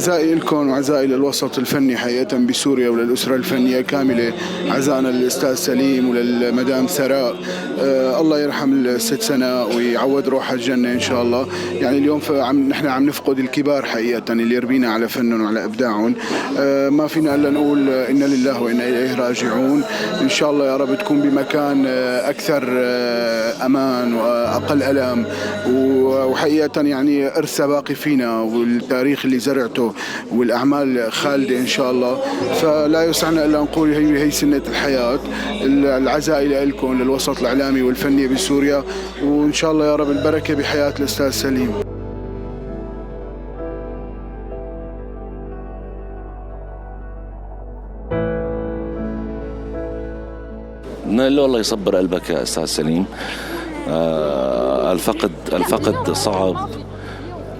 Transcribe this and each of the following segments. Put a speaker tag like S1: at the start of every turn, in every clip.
S1: عزائي لكم وعزائي للوسط الفني حقيقة بسوريا وللأسرة الفنية كاملة. عزائنا للأستاذ سليم وللمدام سراء، الله يرحم الست سناء ويعوض روحها الجنة إن شاء الله. يعني اليوم نحن عم نفقد الكبار حقيقة اللي يربينا على فنهم وعلى إبداعهم. ما فينا إلا نقول إنا لله وإنا إليه راجعون. إن شاء الله يا رب تكون بمكان أكثر أمان وأقل ألم، وحقيقة يعني إرث باقي فينا والتاريخ اللي زرعته والأعمال خالدة إن شاء الله. فلا يسعنا إلا نقول هي سنة الحياة. العزاء لكم للوسط الإعلامي والفني بسوريا، وإن شاء الله يا رب البركة بحياة الأستاذ سليم.
S2: نقول له الله يصبر قلبك يا أستاذ سليم. الفقد صعب،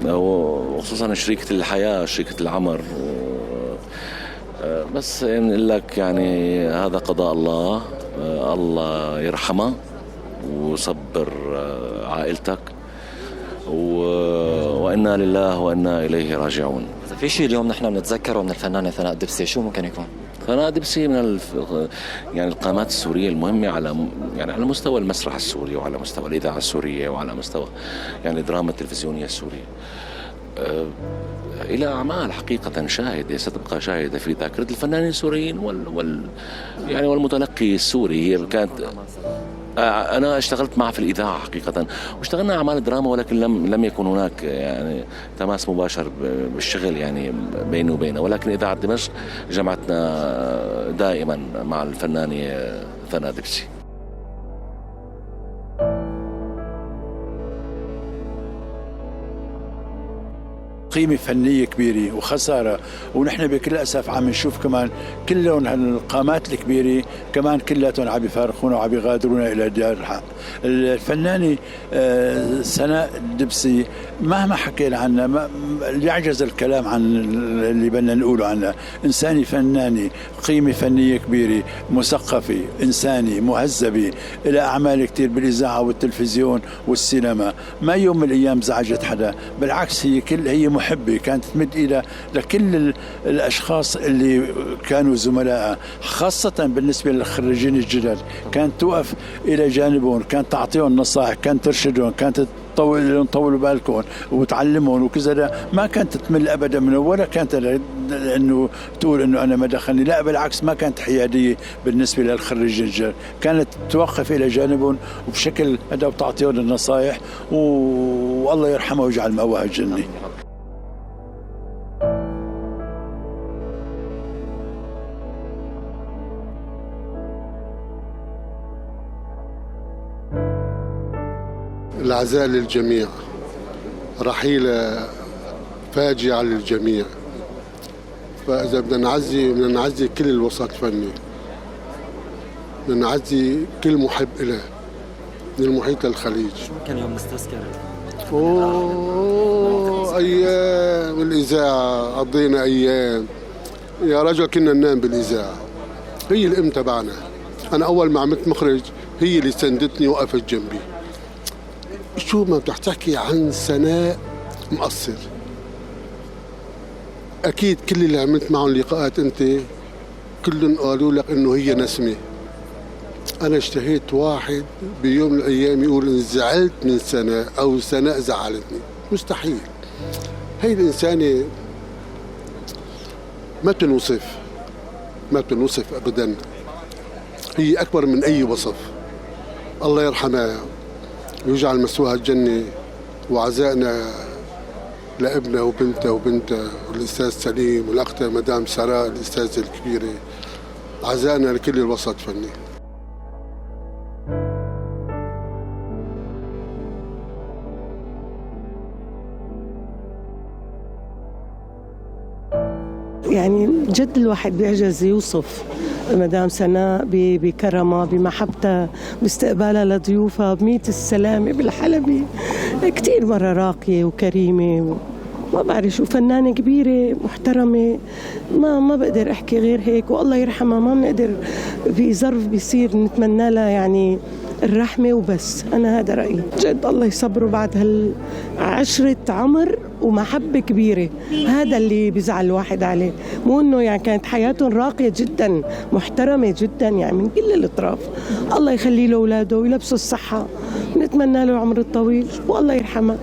S2: وخصوصا شريكة الحياة شريكة العمر. بس نقول لك يعني هذا قضاء الله، الله يرحمه ويصبر عائلتك، وإنا لله وإنا إليه راجعون.
S3: إذا في شيء اليوم نحن بنتذكره من الفنانة ثناء دبسي، شو ممكن يكون؟
S2: ثناء دبسي من يعني القامات السورية المهمة على مستوى المسرح السوري وعلى مستوى الإذاعة السورية وعلى مستوى يعني الدراما التلفزيونية السورية. إلى أعمال حقيقة شاهدة ستبقى شاهدة في ذاكرة الفنانين السوريين والمتلقي السوري. هي كانت أنا اشتغلت معها في الإذاعة حقيقة، واشتغلنا أعمال دراما، ولكن لم يكن هناك يعني تماس مباشر بالشغل يعني بيني وبينه. ولكن إذاعة دمشق جمعتنا دائما مع الفنانة ثناء دبسي.
S4: قيمة فنية كبيرة وخسارة، ونحن بكل أسف عم نشوف كمان كلهم هالقامات الكبيرة كمان كلاتهم عم يفارقونا وعم يغادرونا إلى دار الحق. الفنانة سناء دبسي مهما حكينا عنها يعجز الكلام عن اللي بدنا نقوله عنها. إنسانة فنانة، قيمة فنية كبيرة، مثقفة، إنسانة مهذبة، إلى أعمال كتير بالإذاعة والتلفزيون والسينما. ما يوم من الأيام زعجت حدا، بالعكس هي محبة، كانت تمد إيدها لكل الأشخاص اللي كانوا زملائها، خاصة بالنسبة للخريجين الجدد. كانت توقف إلى جانبهم، كانت تعطيهم نصائح، كانت ترشدهم، كانت طولوا بالكم وتعلمهم وكذا. ما كانت تمل ابدا منه، ولا كانت انه تقول انه انا ما دخلني، لا بالعكس، ما كانت حياديه بالنسبه للخريجين الجدد. كانت توقف الى جانبهم وبشكل هذا وتعطيهم النصائح، والله يرحمه ويجعل مأواها الجنه.
S5: العزاء للجميع، رحيلة فاجعة للجميع. فإذا بدنا نعزي كل الوسط الفني، بدنا نعزي كل محب له من المحيط للخليج.
S3: شو كان يوم نستذكر؟
S5: أيام الإذاعة، قضينا أيام يا رجل كنا ننام بالإذاعة. هي الأم تبعنا. أنا أول ما عملت مخرج هي اللي سندتني وقفت جنبي. شو ما بتحكي عن سناء مقصر. أكيد كل اللي عملت معهم لقاءات أنت كلهم قالوا لك إنه هي نسمة. أنا اشتهيت واحد بيوم من الأيام يقول إن زعلت من سناء أو سناء زعلتني. مستحيل. هي الإنسانة ما بتنوصف أبدا. هي أكبر من أي وصف. الله يرحمها ويجعل مسواها الجنة. وعزائنا لابنها وبنتها والأستاذ سليم والأختة مدام سراء الأستاذة الكبيرة. عزائنا لكل الوسط الفني.
S6: يعني جد الواحد بيعجز يوصف مدام سناء بكرمها، بمحبتها، باستقبالها لضيوفها، بميت السلامة بالحلبي. كتير مرة راقية وكريمة ما بعرف شو، فنانة كبيرة محترمة، ما بقدر أحكي غير هيك، والله يرحمها. ما بنقدر في ظرف بيصير نتمنى لها يعني الرحمة وبس. أنا هذا رأيي جد. الله يصبره بعد هالعشرة عمر ومحبة كبيرة، هذا اللي بيزعل الواحد عليه. مو إنه يعني كانت حياتهم راقية جدا، محترمة جدا يعني من كل الأطراف. الله يخلي له أولاده ويلبسه الصحة، نتمنى له العمر الطويل والله يرحمها.